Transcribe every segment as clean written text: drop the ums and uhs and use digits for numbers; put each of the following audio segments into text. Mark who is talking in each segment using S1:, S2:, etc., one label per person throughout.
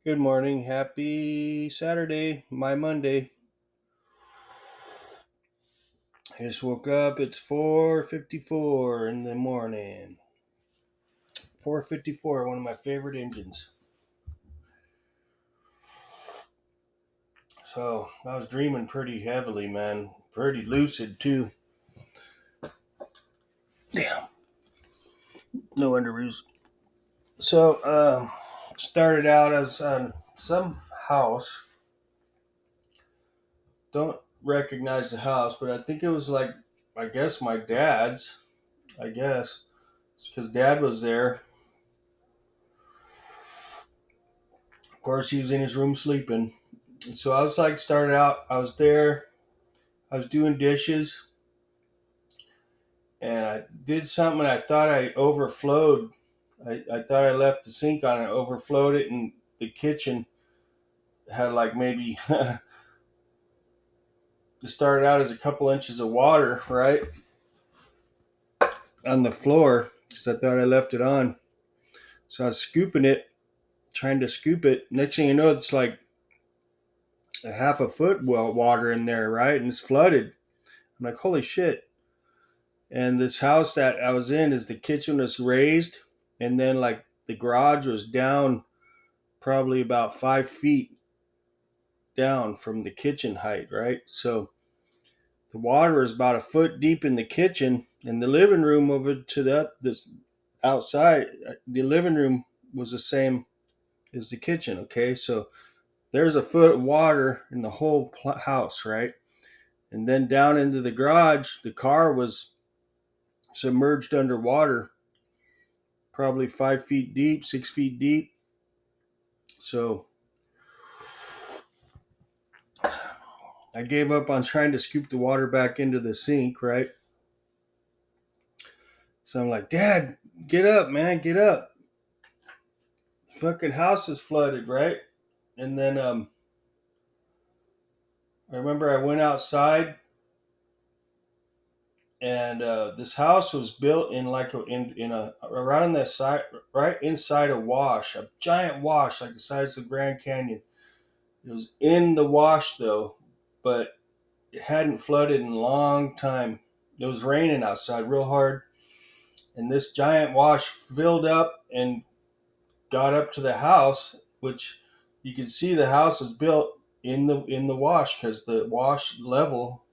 S1: Good morning. Happy Saturday, my Monday. I just woke up. It's 4:54 in the morning. 4:54, one of my favorite engines. So, I was dreaming pretty heavily, man. Pretty lucid too. Damn. No underoos. So, started out as on some house. Don't recognize the house, but I think it was like, I guess my dad's. I guess. It's because dad was there. Of course, he was in his room sleeping. And so I was like, started out, I was there, I was doing dishes, and I did something I thought I overflowed. I thought I left the sink on it, overflowed it, and the kitchen had like maybe, it started out as a couple inches of water, right? On the floor, because I thought I left it on. So I was scooping it, trying to scoop it. Next thing you know, it's like a half a foot water in there, right? And it's flooded. I'm like, holy shit. And this house that I was in is the kitchen was raised, and then like the garage was down probably about 5 feet down from the kitchen height, right? So the water is about a foot deep in the kitchen, and the living room over to this outside, the living room was the same as the kitchen. Okay, so there's a foot of water in the whole house, right? And then down into the garage, the car was submerged underwater, probably 5 feet deep, 6 feet deep. So I gave up on trying to scoop the water back into the sink, right? So I'm like, Dad, get up, man, get up. The fucking house is flooded, right? And then I remember I went outside, and this house was built in like in a around the side, right inside a wash, a giant wash like the size of the Grand Canyon. It was in the wash though, but it hadn't flooded in a long time. It was raining outside real hard, and this giant wash filled up and got up to the house, which you could see the house was built in the wash because the wash level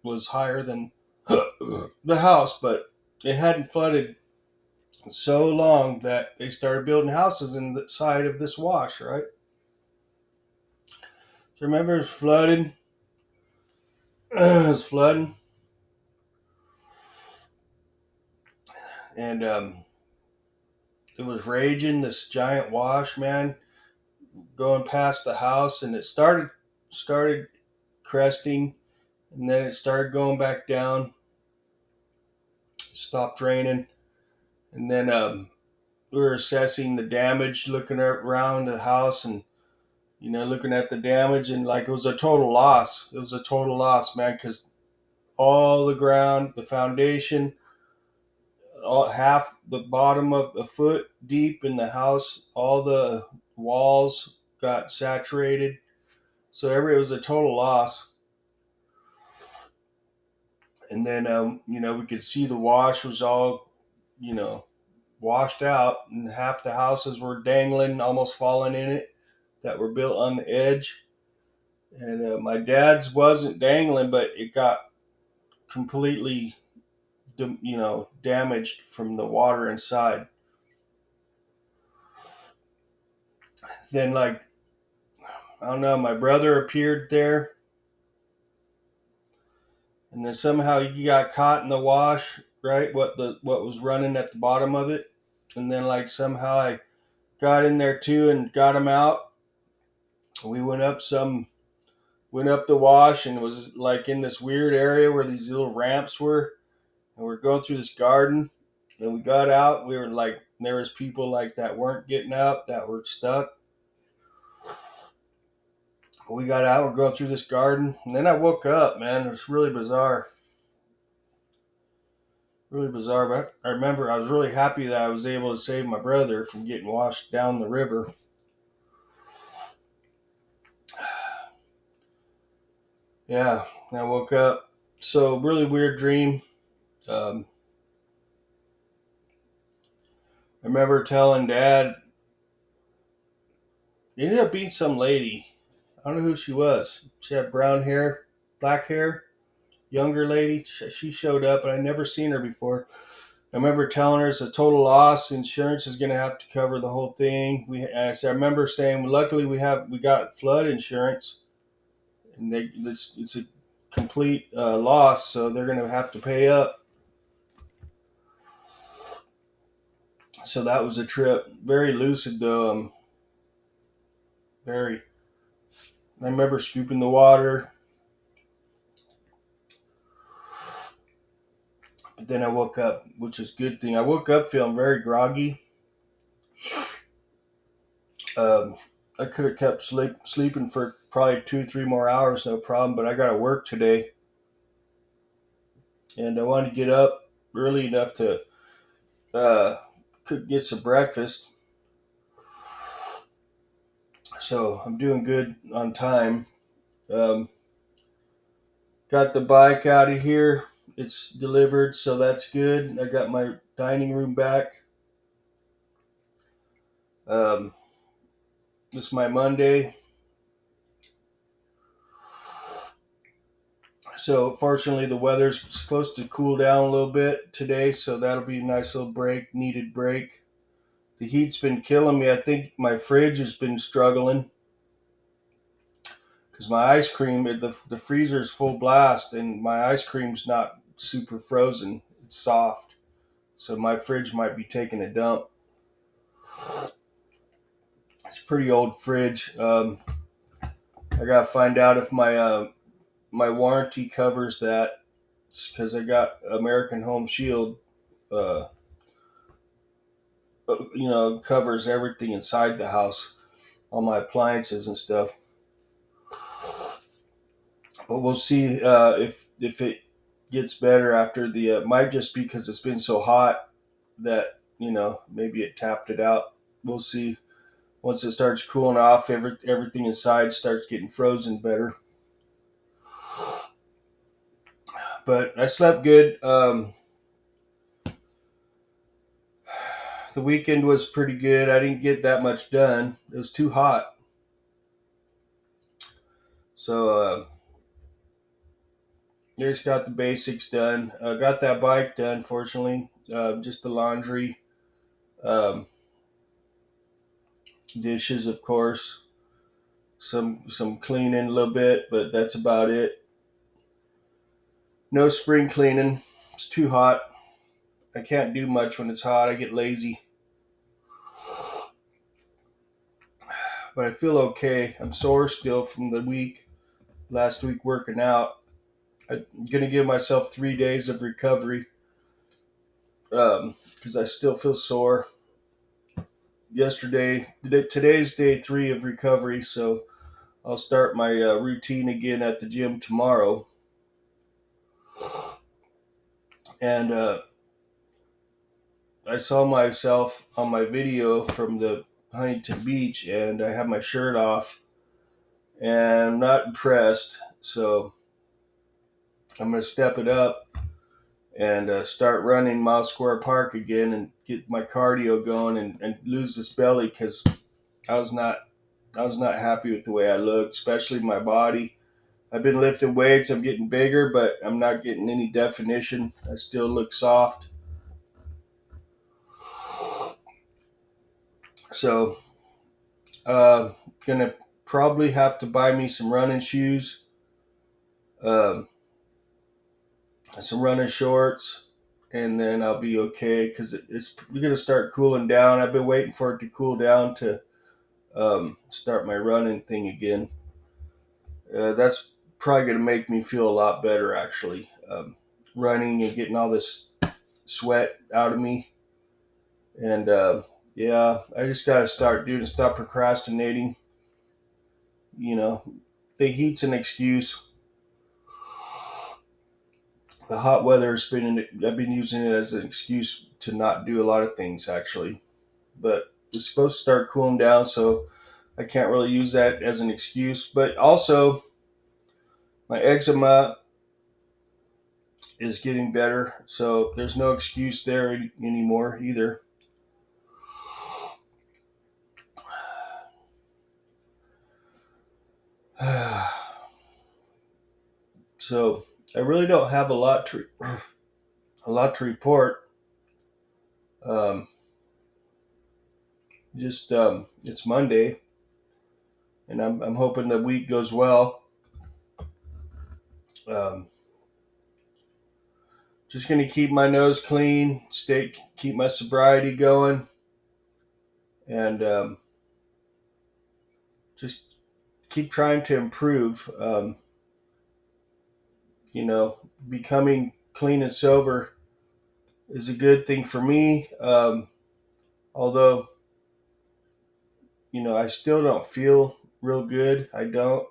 S1: was higher than the house, but it hadn't flooded so long that they started building houses in the side of this wash, right? So remember, it was flooded. It was flooding, and it was raging. This giant wash, man, going past the house, and it started cresting, and then it started going back down. Stopped raining, and then we were assessing the damage, looking around the house, and looking at the damage, and like it was a total loss. It was a total loss, man, because all the ground, the foundation, half the bottom of a foot deep in the house, all the walls got saturated. So it was a total loss. And then we could see the wash was all you know washed out, and half the houses were dangling, almost falling in it, that were built on the edge. And my dad's wasn't dangling, but it got completely damaged from the water inside. Then, like, I don't know, my brother appeared there, and then somehow he got caught in the wash, right? What was running at the bottom of it, and then like somehow I got in there too and got him out. We went up the wash, and it was like in this weird area where these little ramps were, and we're going through this garden. And we got out. We were like, there was people like that weren't getting out, that were stuck. We got out. We're going through this garden, and then I woke up. Man, it was really bizarre, really bizarre. But I remember I was really happy that I was able to save my brother from getting washed down the river. Yeah, I woke up. So really weird dream. Um, I remember telling Dad. It ended up being some lady. I don't know who she was. She had brown hair, black hair, younger lady. She showed up, and I'd never seen her before. I remember telling her it's a total loss. Insurance is going to have to cover the whole thing. I remember saying, well, luckily we got flood insurance, and it's a complete loss, so they're going to have to pay up. So that was a trip. Very lucid though. Very. I remember scooping the water, but then I woke up, which is a good thing. I woke up feeling very groggy. Um, I could have kept sleeping for probably 2, 3 more hours, no problem. But I got to work today, and I wanted to get up early enough to uh, could get some breakfast. So I'm doing good on time. Um, got the bike out of here. It's delivered, so that's good. I got my dining room back. Um, this is my Monday. So fortunately, the weather's supposed to cool down a little bit today, so that'll be a nice little break, needed break. The heat's been killing me. I think my fridge has been struggling because my ice cream, the freezer's full blast, and my ice cream's not super frozen. It's soft, so my fridge might be taking a dump. It's a pretty old fridge. I gotta find out if my warranty covers that because I got American Home Shield. Uh, covers everything inside the house, all my appliances and stuff. But we'll see if it gets better after the. Might just because it's been so hot that maybe it tapped it out. We'll see. Once it starts cooling off, everything inside starts getting frozen better. But I slept good. The weekend was pretty good. I didn't get that much done. It was too hot. So just got the basics done. Got that bike done, fortunately. Just the laundry, um, dishes, of course. Some cleaning a little bit, but that's about it. No spring cleaning. It's too hot. I can't do much when it's hot. I get lazy. But I feel okay. I'm sore still from the last week working out. I'm gonna give myself 3 days of recovery because I still feel sore. Today's day 3 of recovery, so I'll start my routine again at the gym tomorrow. And I saw myself on my video from the Huntington Beach, and I have my shirt off, and I'm not impressed. So I'm going to step it up and start running Mile Square Park again and get my cardio going and lose this belly because I was not I was not happy with the way I looked, especially my body. I've been lifting weights. I'm getting bigger, but I'm not getting any definition. I still look soft. So, gonna probably have to buy me some running shoes, um, some running shorts, and then I'll be okay because it's gonna start cooling down. I've been waiting for it to cool down to start my running thing again. That's probably gonna make me feel a lot better actually. Running and getting all this sweat out of me, and yeah, I just gotta stop procrastinating. You know, the heat's an excuse. The hot weather has been. I've been using it as an excuse to not do a lot of things actually, but it's supposed to start cooling down, so I can't really use that as an excuse. But also, My eczema is getting better, so there's no excuse there anymore either. So I really don't have a lot to report. Um, just it's Monday, and I'm hoping the week goes well. Um, just gonna keep my nose clean, keep my sobriety going, and just keep trying to improve. You know, becoming clean and sober is a good thing for me. Although, I still don't feel real good. I don't.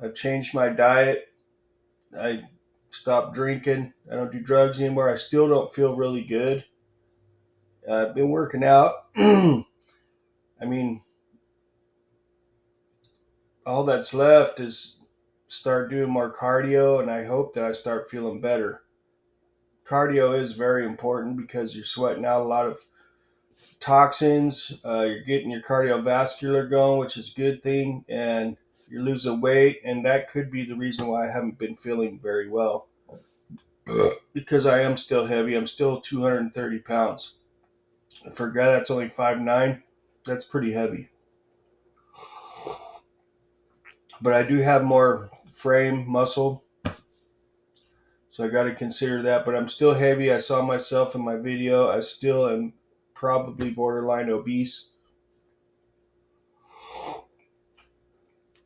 S1: I've changed my diet. I stopped drinking. I don't do drugs anymore. I still don't feel really good. I've been working out. I mean, all that's left is start doing more cardio, and I hope that I start feeling better. Cardio is very important because you're sweating out a lot of toxins. You're getting your cardiovascular going, which is a good thing, and you're losing weight, and that could be the reason why I haven't been feeling very well. Because I am still heavy. I'm still 230 pounds. For a guy that's only 5'9", that's pretty heavy. But I do have more frame muscle, so I got to consider that. But I'm still heavy. I saw myself in my video. I still am probably borderline obese.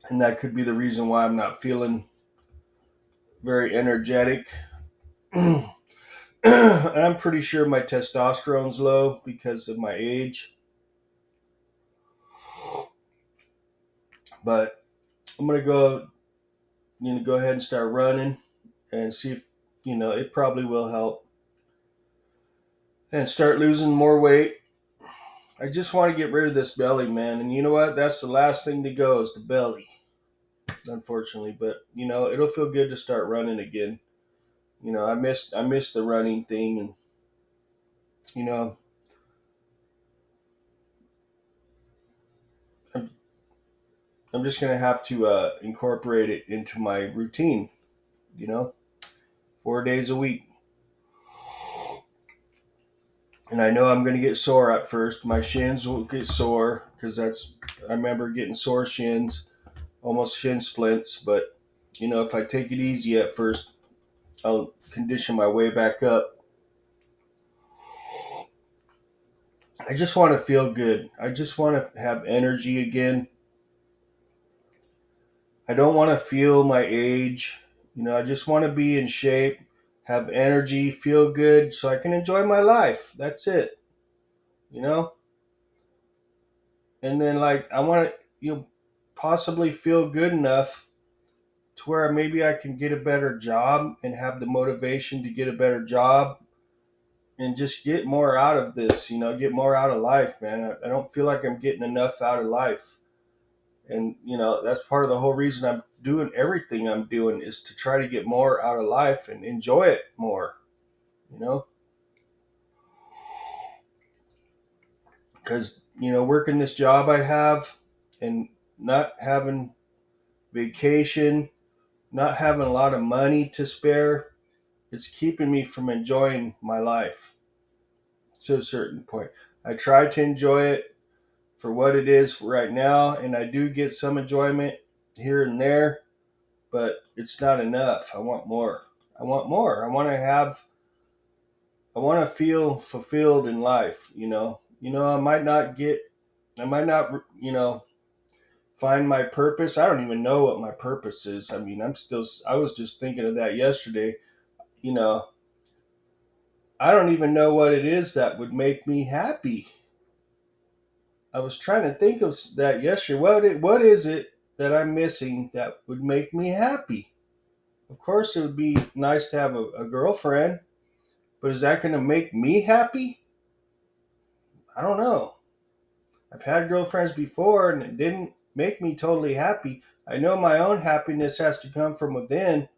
S1: And that could be the reason why I'm not feeling very energetic. And I'm pretty sure my testosterone's low because of my age. But I'm gonna go ahead and start running and see if it probably will help and start losing more weight. I just want to get rid of this belly, man. And you know what? That's the last thing to go is the belly, unfortunately. But it'll feel good to start running again. I missed the running thing, and you know, I'm I'm just gonna have to incorporate it into my routine. You know, 4 days a week. And I know I'm going to get sore at first. My shins will get sore because I remember getting sore shins, almost shin splints. But, if I take it easy at first, I'll condition my way back up. I just want to feel good. I just want to have energy again. I don't want to feel my age. I just want to be in shape, have energy, feel good so I can enjoy my life. That's it. You know? And then, like, I want to, possibly feel good enough to where maybe I can get a better job and have the motivation to get a better job and just get more out of this, get more out of life, man. I don't feel like I'm getting enough out of life. And, that's part of the whole reason I'm doing everything I'm doing is to try to get more out of life and enjoy it more, you know, because, working this job I have and not having vacation, not having a lot of money to spare, it's keeping me from enjoying my life to a certain point. I try to enjoy it for what it is right now, and I do get some enjoyment here and there, but it's not enough. I want more. I want more. I want to feel fulfilled in life, I might not, find my purpose. I don't even know what my purpose is. I mean, I was just thinking of that yesterday. You know, I don't even know what it is that would make me happy. I was trying to think of that yesterday. What is it that I'm missing that would make me happy? Of course, it would be nice to have a girlfriend, but is that going to make me happy? I don't know. I've had girlfriends before and it didn't make me totally happy. I know my own happiness has to come from within,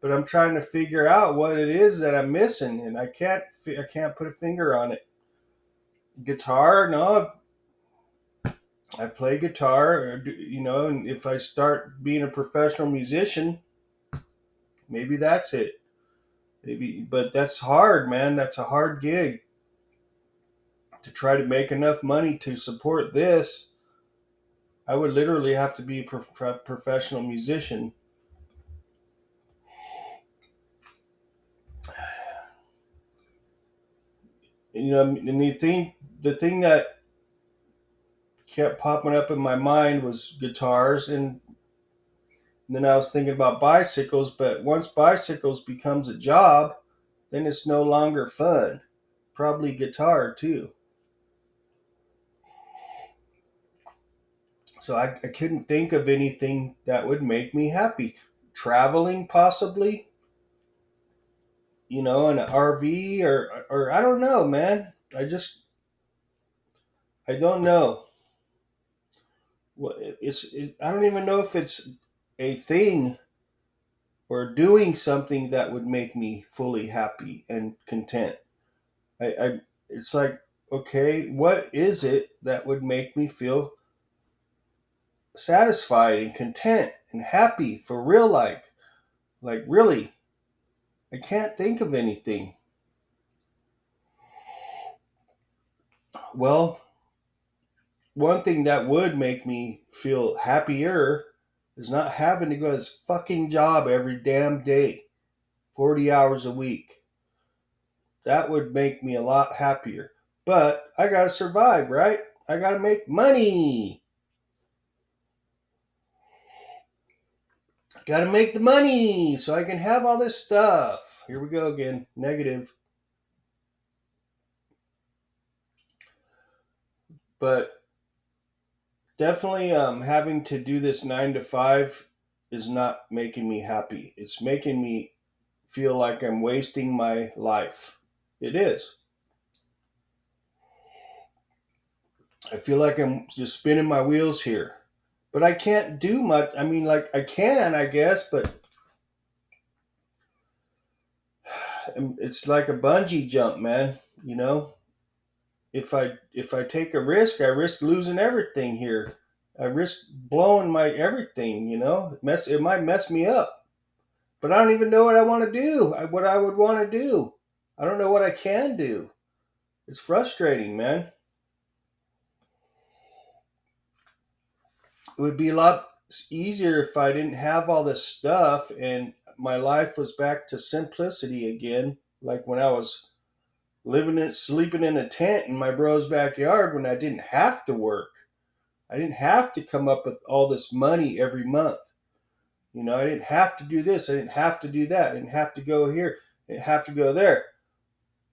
S1: but I'm trying to figure out what it is that I'm missing, and I can't put a finger on it. Guitar, no, I play guitar, and if I start being a professional musician, maybe that's it. Maybe, but that's hard, man. That's a hard gig to try to make enough money to support this. I would literally have to be a professional musician. And the thing that kept popping up in my mind was guitars, and then I was thinking about bicycles. But once bicycles becomes a job, then it's no longer fun. Probably guitar too. So I couldn't think of anything that would make me happy. Traveling, possibly, in an RV, or I don't know, man. I don't know. Well, I don't even know if it's a thing or doing something that would make me fully happy and content. I It's like, okay, what is it that would make me feel satisfied and content and happy for real, like really? I can't think of anything. Well, one thing that would make me feel happier is not having to go to this fucking job every damn day, 40 hours a week. That would make me a lot happier. But I gotta survive, right? I gotta make money. Gotta make the money so I can have all this stuff. Here we go again. Negative. But definitely having to do this 9 to 5 is not making me happy. It's making me feel like I'm wasting my life. It is. I feel like I'm just spinning my wheels here. But I can't do much. I mean, like, I can, I guess, but it's like a bungee jump, man. You know, if I take a risk, I risk losing everything here. I risk blowing my everything. It might mess me up. But I don't even know what I want to do. What I would want to do. I don't know what I can do. It's frustrating, man. It would be a lot easier if I didn't have all this stuff and my life was back to simplicity again, like when I was sleeping in a tent in my bro's backyard when I didn't have to work. I didn't have to come up with all this money every month. I didn't have to do this. I didn't have to do that. I didn't have to go here. I didn't have to go there.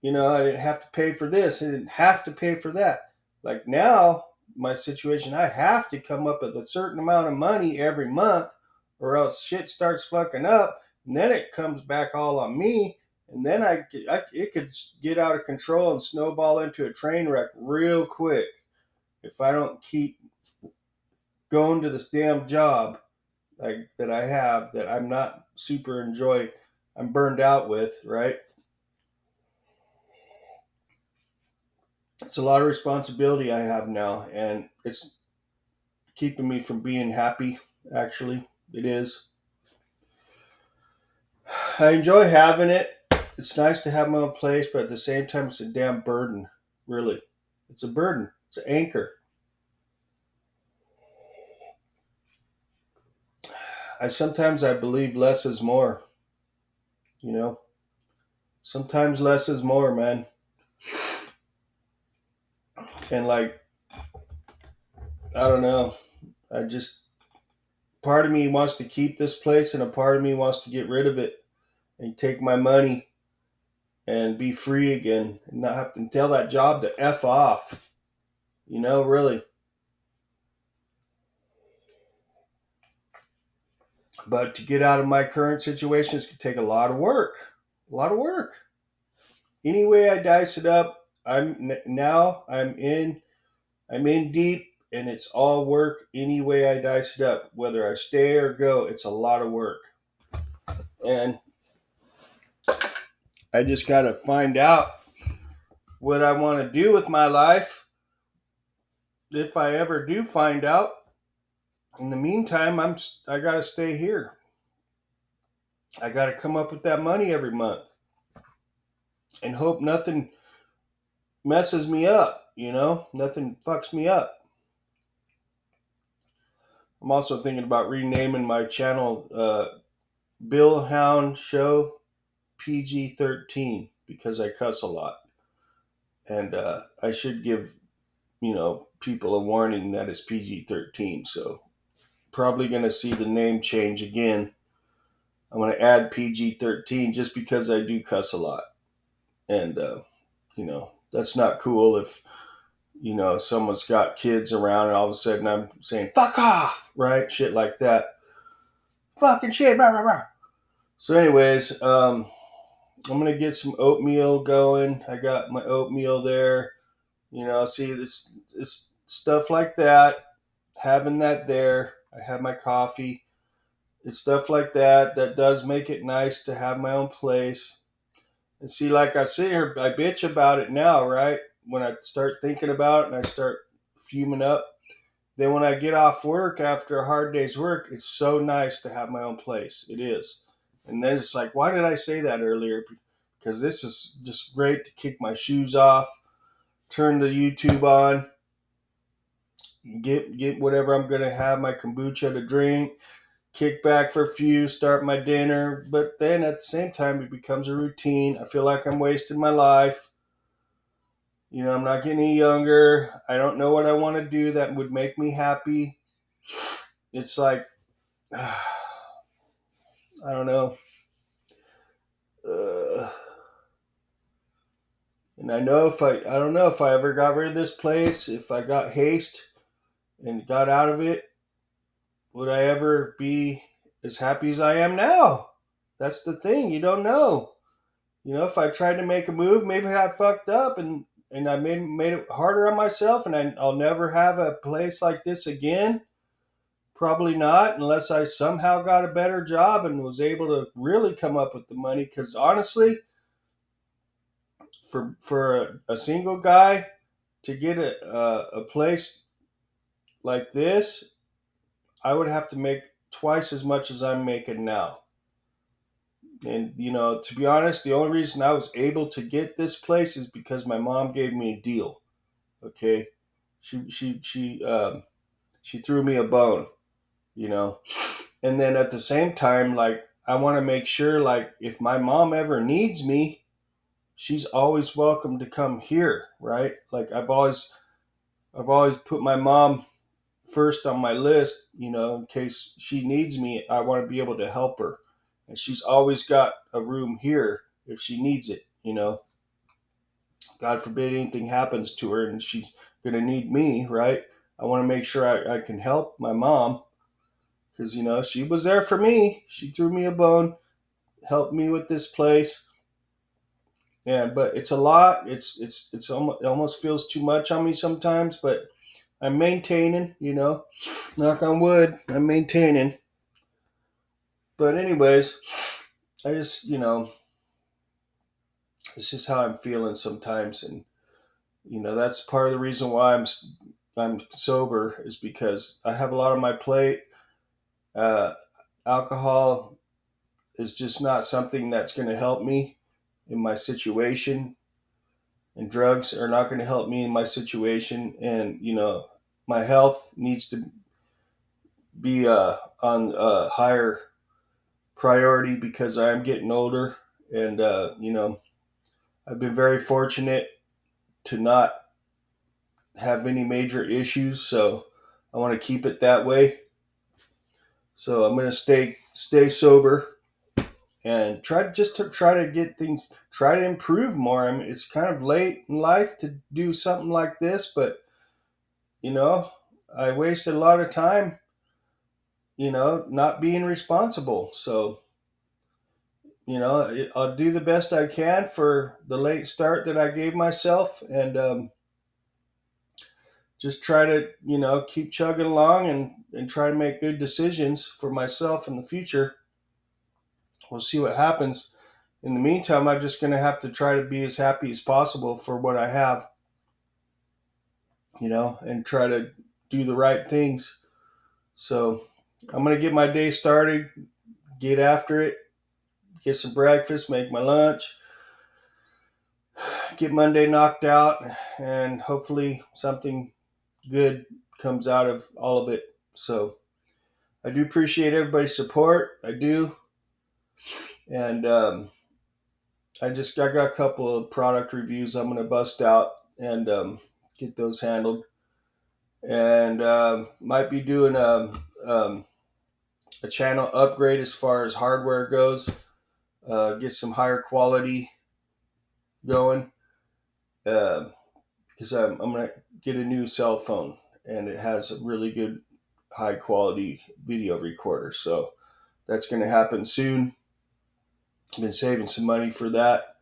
S1: I didn't have to pay for this. I didn't have to pay for that. Like now, my situation, I have to come up with a certain amount of money every month, or else shit starts fucking up, and then it comes back all on me, and then it could get out of control and snowball into a train wreck real quick if I don't keep going to this damn job like that I have that I'm not super enjoy. I'm burned out with, right? It's a lot of responsibility I have now, and it's keeping me from being happy. Actually, it is. I enjoy having it. It's nice to have my own place, but at the same time, it's a damn burden. Really, it's a burden. It's an anchor. I believe less is more. You know, sometimes less is more, man. And like, I don't know. I just Part of me wants to keep this place, and a part of me wants to get rid of it and take my money and be free again and not have to tell that job to F off. Really. But to get out of my current situation is going to take a lot of work. A lot of work. Anyway, I dice it up. I'm in deep. and it's all work any way I dice it up. Whether I stay or go, it's a lot of work. And I just got to find out what I want to do with my life if I ever do find out. In the meantime, I got to stay here. I got to come up with that money every month and hope nothing messes me up, nothing fucks me up. I'm also thinking about renaming my channel Bill Hound Show PG-13 because I cuss a lot. And I should give, people a warning that it's PG-13. So probably going to see the name change again. I'm going to add PG-13 just because I do cuss a lot. And, that's not cool if, someone's got kids around and all of a sudden I'm saying, fuck off, right? Shit like that. Fucking shit, rah, rah, rah. So anyways, I'm going to get some oatmeal going. I got my oatmeal there. See this stuff like that, having that there. I have my coffee. It's stuff like that that does make it nice to have my own place. And see, like I sit here, I bitch about it now, right? When I start thinking about it and I start fuming up, then when I get off work after a hard day's work, it's so nice to have my own place. It is. And then it's like, why did I say that earlier? Because this is just great to kick my shoes off, turn the YouTube on, get whatever I'm gonna have, my kombucha to drink, kick back for a few, start my dinner. But then at the same time, it becomes a routine. I feel like I'm wasting my life. I'm not getting any younger. I don't know what I want to do that would make me happy. It's like, I don't know. And I know I don't know if I ever got rid of this place, if I got haste and got out of it, would I ever be as happy as I am now? That's the thing. You don't know. If I tried to make a move, maybe I fucked up and I made it harder on myself, and I'll never have a place like this again. Probably not, unless I somehow got a better job and was able to really come up with the money. Because honestly, for a single guy to get a place like this, I would have to make twice as much as I'm making now. And to be honest, the only reason I was able to get this place is because my mom gave me a deal. Okay, she threw me a bone, and then at the same time, like, I want to make sure, like, if my mom ever needs me, she's always welcome to come here, right? Like, I've always put my mom first on my list, in case she needs me. I want to be able to help her, and she's always got a room here if she needs it. God forbid anything happens to her and she's gonna need me, right? I want to make sure I can help my mom because she was there for me. She threw me a bone, helped me with this place. Yeah, but it's a lot. It's almost, it almost feels too much on me sometimes, but I'm maintaining. Knock on wood, I'm maintaining. But anyways, I just it's just how I'm feeling sometimes, and that's part of the reason why I'm sober, is because I have a lot on my plate. Uh, Alcohol is just not something that's going to help me in my situation, and drugs are not going to help me in my situation. And my health needs to be on a higher priority because I am getting older, and I've been very fortunate to not have any major issues, so I want to keep it that way. So I'm going to stay sober and try to get things, try to improve more. I mean, it's kind of late in life to do something like this, but you know, I wasted a lot of time, not being responsible. So, I'll do the best I can for the late start that I gave myself, and just try to, keep chugging along and try to make good decisions for myself in the future. We'll see what happens. In the meantime, I'm just going to have to try to be as happy as possible for what I have, and try to do the right things. So I'm going to get my day started, get after it, get some breakfast, make my lunch, get Monday knocked out, and hopefully something good comes out of all of it. So I do appreciate everybody's support. I do. And I got a couple of product reviews I'm going to bust out and get those handled. And might be doing a channel upgrade as far as hardware goes. Get some higher quality going. Because I'm going to get a new cell phone, and it has a really good high quality video recorder. So that's going to happen soon. I've been saving some money for that.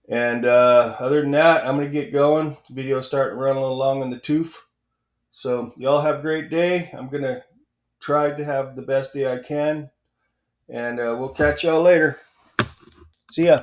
S1: And other than that, I'm going to get going. The video's starting to run a little long in the tooth. So y'all have a great day. I'm going to try to have the best day I can. And we'll catch y'all later. See ya.